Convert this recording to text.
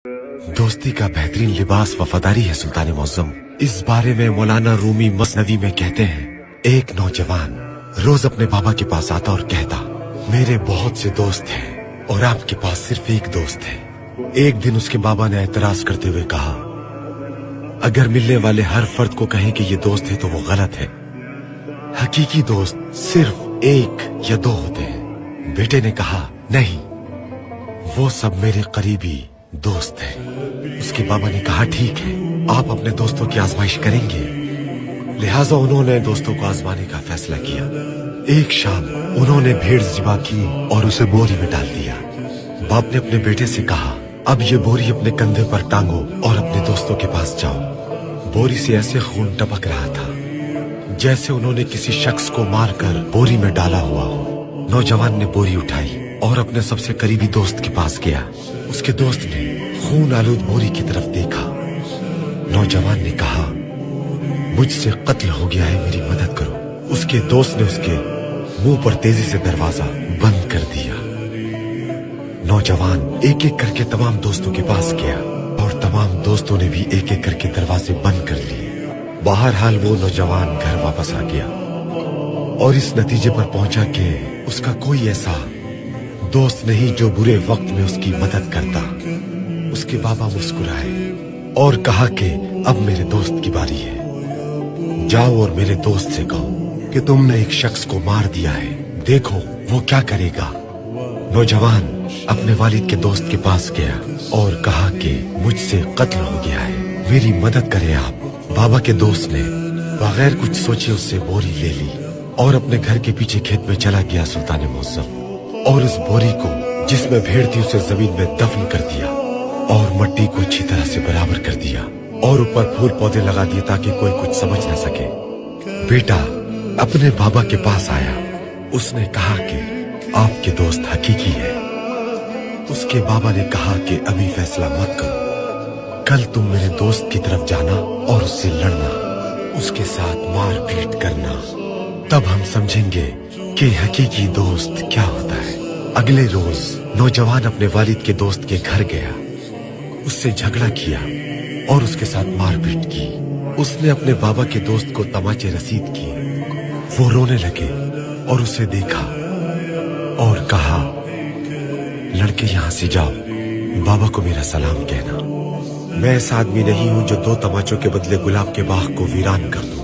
दोस्ती का बेहतरीन लिबास वफादारी है सुल्तान मुअज्जम। इस बारे में मौलाना रूमी मसनवी में कहते हैं, एक नौजवान रोज अपने बाबा के पास आता और कहता, मेरे बहुत से दोस्त हैं और आपके पास सिर्फ एक दोस्त है। एक दिन उसके बाबा ने एतराज करते हुए कहा, अगर मिलने वाले हर फर्द को कहें कि ये दोस्त है तो वो गलत है। हकीकी दोस्त सिर्फ एक या दो होते हैं। बेटे ने कहा, नहीं, वो सब मेरे करीबी दोस्त हैं। उसके बाबा ने कहा, ठीक है, आप अपने दोस्तों की आजमाइश करेंगे। लिहाजा उन्होंने दोस्तों को आजमाने का फैसला किया। एक शाम उन्होंने भेड़ ज़िबा की और उसे बोरी में डाल दिया। बाप ने अपने बेटे से कहा, अब ये बोरी अपने कंधे पर टांगो और अपने दोस्तों के पास जाओ। बोरी से ऐसे खून टपक रहा था जैसे उन्होंने किसी शख्स को मारकर बोरी में डाला हुआ हो। नौजवान ने बोरी उठाई और अपने सबसे करीबी दोस्त के पास गया। उसके दोस्त ने खून आलूद बोरी की तरफ देखा। नौजवान ने कहा, मुझसे कत्ल हो गया है, मेरी मदद करो। उसके दोस्त ने उसके मुंह पर तेजी से दरवाजा बंद कर दिया। नौजवान एक एक करके तमाम दोस्तों के पास गया और तमाम दोस्तों ने भी एक एक करके दरवाजे बंद कर लिए। बहरहाल वो नौजवान घर वापस आ गया और इस नतीजे पर पहुंचा कि उसका कोई ऐसा दोस्त नहीं जो बुरे वक्त में उसकी मदद करता। उसके बाबा मुस्कुराए और कहा कि अब मेरे दोस्त की बारी है। जाओ और मेरे दोस्त से कहो कि तुमने एक शख्स को मार दिया है, देखो वो क्या करेगा। नौजवान अपने वालिद के दोस्त के पास गया और कहा कि मुझसे कत्ल हो गया है, मेरी मदद करें आप। बाबा के दोस्त ने बगैर कुछ सोचे उससे बोरी ले ली और अपने घर के पीछे खेत में चला गया सुल्तान मुअज्जम, और उस बोरी को जिसमें भेड़ थी उसे जमीन में दफन कर दिया और मट्टी को अच्छी तरह से बराबर कर दिया और ऊपर फूल पौधे लगा दिए ताकि कोई कुछ समझ न सके। बेटा अपने बाबा के पास आया। उसने कहा कि आपके दोस्त हकीकी है। उसके बाबा ने कहा कि अभी फैसला मत करो, कल तुम मेरे दोस्त की तरफ जाना और उससे लड़ना, उसके साथ मार पीट करना, तब हम समझेंगे कि हकीकी दोस्त क्या होता है। अगले रोज नौजवान अपने वालिद के दोस्त के घर गया, उससे झगड़ा किया और उसके साथ मारपीट की। उसने अपने बाबा के दोस्त को तमाचे रसीद किए। वो रोने लगे और उसे देखा और कहा, लड़के यहाँ से जाओ, बाबा को मेरा सलाम कहना। मैं ऐसा आदमी नहीं हूँ जो 2 तमाचों के बदले गुलाब के बाग को वीरान कर दूं।